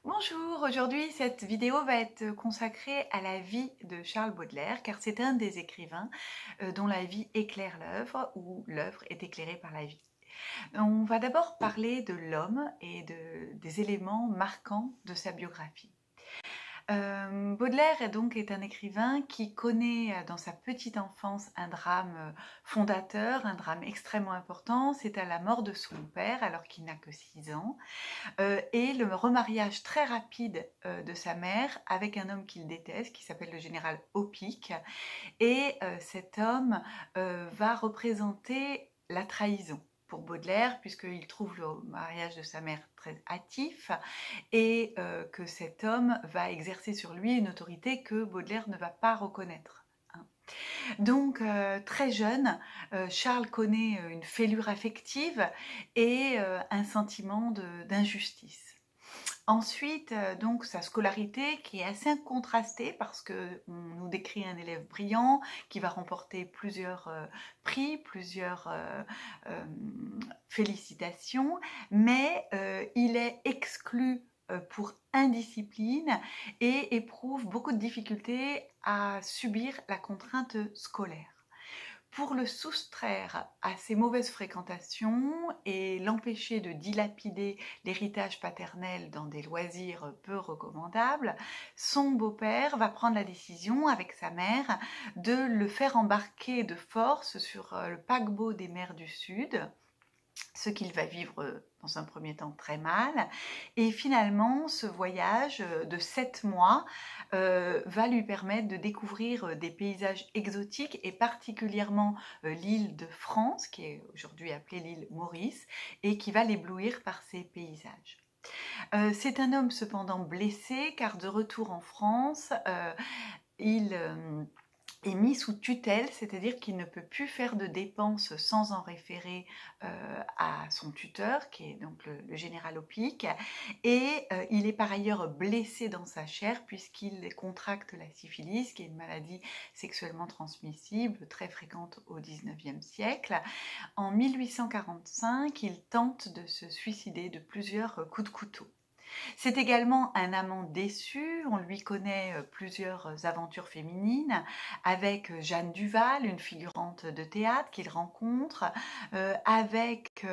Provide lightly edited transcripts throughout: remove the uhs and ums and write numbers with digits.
Bonjour, aujourd'hui cette vidéo va être consacrée à la vie de Charles Baudelaire car c'est un des écrivains dont la vie éclaire l'œuvre ou l'œuvre est éclairée par la vie. On va d'abord parler de l'homme et des éléments marquants de sa biographie. Baudelaire est un écrivain qui connaît dans sa petite enfance un drame fondateur, un drame extrêmement important. C'est à la mort de son père alors qu'il n'a que 6 ans et le remariage très rapide de sa mère avec un homme qu'il déteste qui s'appelle le général Opic et cet homme va représenter la trahison pour Baudelaire, puisqu'il trouve le mariage de sa mère très hâtif et que cet homme va exercer sur lui une autorité que Baudelaire ne va pas reconnaître. Hein. Donc, très jeune, Charles connaît une fêlure affective et un sentiment d'injustice. Ensuite, donc sa scolarité qui est assez contrastée parce qu'on nous décrit un élève brillant qui va remporter plusieurs prix, plusieurs félicitations, mais il est exclu pour indiscipline et éprouve beaucoup de difficultés à subir la contrainte scolaire. Pour le soustraire à ses mauvaises fréquentations et l'empêcher de dilapider l'héritage paternel dans des loisirs peu recommandables, son beau-père va prendre la décision avec sa mère de le faire embarquer de force sur le paquebot des mers du Sud, ce qu'il va vivre dans un premier temps très mal. Et finalement, ce voyage de 7 mois va lui permettre de découvrir des paysages exotiques et particulièrement l'île de France, qui est aujourd'hui appelée l'île Maurice, et qui va l'éblouir par ses paysages. C'est un homme cependant blessé, car de retour en France, il est mis sous tutelle, c'est-à-dire qu'il ne peut plus faire de dépenses sans en référer à son tuteur, qui est donc le général Opic, et il est par ailleurs blessé dans sa chair puisqu'il contracte la syphilis, qui est une maladie sexuellement transmissible très fréquente au XIXe siècle. En 1845, il tente de se suicider de plusieurs coups de couteau. C'est également un amant déçu, on lui connaît plusieurs aventures féminines avec Jeanne Duval, une figurante de théâtre qu'il rencontre, avec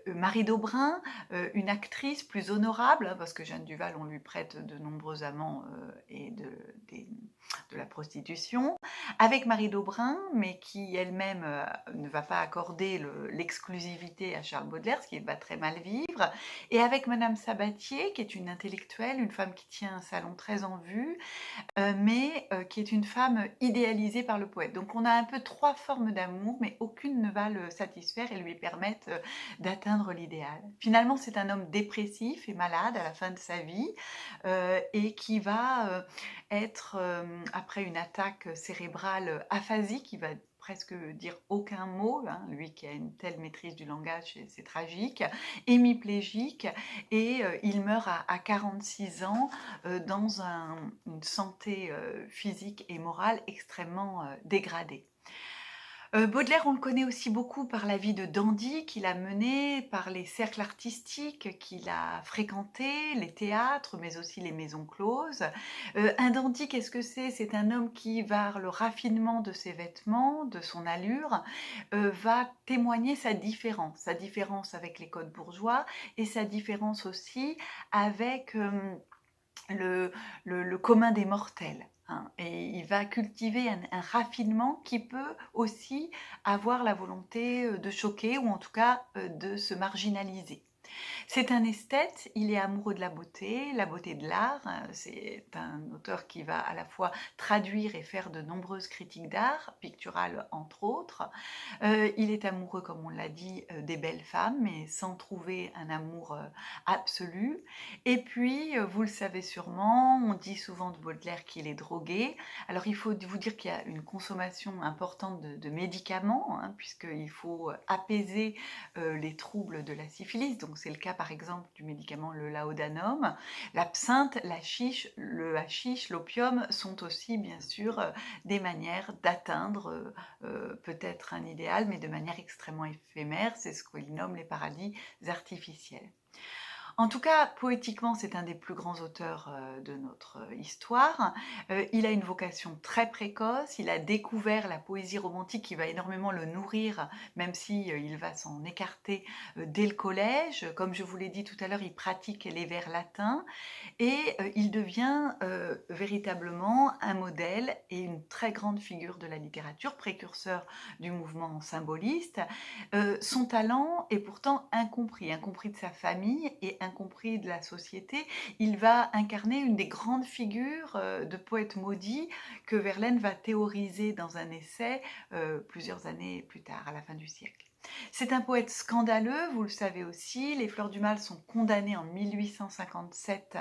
Marie Daubrun, une actrice plus honorable, hein, parce que Jeanne Duval, on lui prête de nombreux amants et de la prostitution, avec Marie Daubrun, mais qui elle-même ne va pas accorder l'exclusivité à Charles Baudelaire, ce qui va très mal vivre, et avec Madame Sabatier, qui est une intellectuelle, une femme qui tient un salon très en vue, mais qui est une femme idéalisée par le poète. Donc on a un peu 3 formes d'amour, mais aucune ne va le satisfaire et lui permettre d'atteindre l'idéal. Finalement, c'est un homme dépressif et malade à la fin de sa vie, et qui va être, après une attaque cérébrale aphasique, il va presque dire aucun mot, hein, lui qui a une telle maîtrise du langage, c'est tragique, hémiplégique, et il meurt à 46 ans dans une santé physique et morale extrêmement dégradée. Baudelaire, on le connaît aussi beaucoup par la vie de dandy qu'il a menée, par les cercles artistiques qu'il a fréquentés, les théâtres, mais aussi les maisons closes. Un dandy, qu'est-ce que c'est? C'est un homme qui, par le raffinement de ses vêtements, de son allure, va témoigner sa différence avec les codes bourgeois et sa différence aussi avec le commun des mortels. Hein, et il va cultiver un raffinement qui peut aussi avoir la volonté de choquer ou en tout cas de se marginaliser. C'est un esthète, il est amoureux de la beauté de l'art. C'est un auteur qui va à la fois traduire et faire de nombreuses critiques d'art, picturales entre autres. Il est amoureux, comme on l'a dit, des belles femmes, mais sans trouver un amour absolu. Et puis, vous le savez sûrement, on dit souvent de Baudelaire qu'il est drogué. Alors, il faut vous dire qu'il y a une consommation importante de médicaments, hein, puisqu'il faut apaiser les troubles de la syphilis. Donc, c'est le cas, par exemple, du médicament le laudanum. L'absinthe, la chiche, le hashish, l'opium sont aussi, bien sûr, des manières d'atteindre peut-être un idéal, mais de manière extrêmement éphémère. C'est ce qu'il nomme les paradis artificiels. En tout cas, poétiquement, c'est un des plus grands auteurs, de notre histoire. Il a une vocation très précoce, il a découvert la poésie romantique qui va énormément le nourrir, même si, il va s'en écarter, dès le collège. Comme je vous l'ai dit tout à l'heure, il pratique les vers latins et il devient, véritablement un modèle et une très grande figure de la littérature, précurseur du mouvement symboliste. Son talent est pourtant incompris, incompris de sa famille et incompris de la société. Il va incarner une des grandes figures, de poète maudit que Verlaine va théoriser dans un essai, plusieurs années plus tard, à la fin du siècle. C'est un poète scandaleux, vous le savez aussi. Les Fleurs du Mal sont condamnées en 1857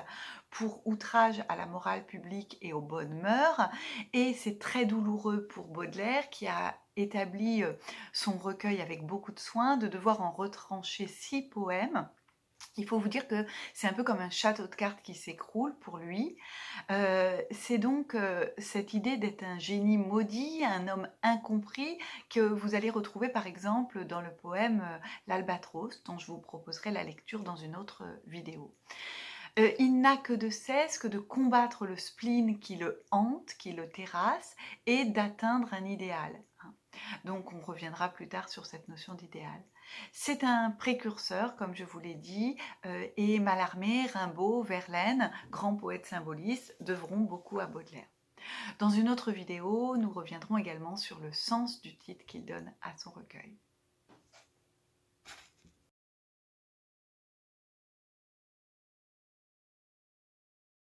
pour outrage à la morale publique et aux bonnes mœurs. Et c'est très douloureux pour Baudelaire qui a établi son recueil avec beaucoup de soin, de devoir en retrancher 6 poèmes. Il faut vous dire que c'est un peu comme un château de cartes qui s'écroule pour lui. C'est donc cette idée d'être un génie maudit, un homme incompris, que vous allez retrouver par exemple dans le poème L'Albatros, dont je vous proposerai la lecture dans une autre vidéo. Il n'a que de cesse que de combattre le spleen qui le hante, qui le terrasse, et d'atteindre un idéal, hein. Donc on reviendra plus tard sur cette notion d'idéal. C'est un précurseur, comme je vous l'ai dit, et Mallarmé, Rimbaud, Verlaine, grands poètes symbolistes, devront beaucoup à Baudelaire. Dans une autre vidéo, nous reviendrons également sur le sens du titre qu'il donne à son recueil.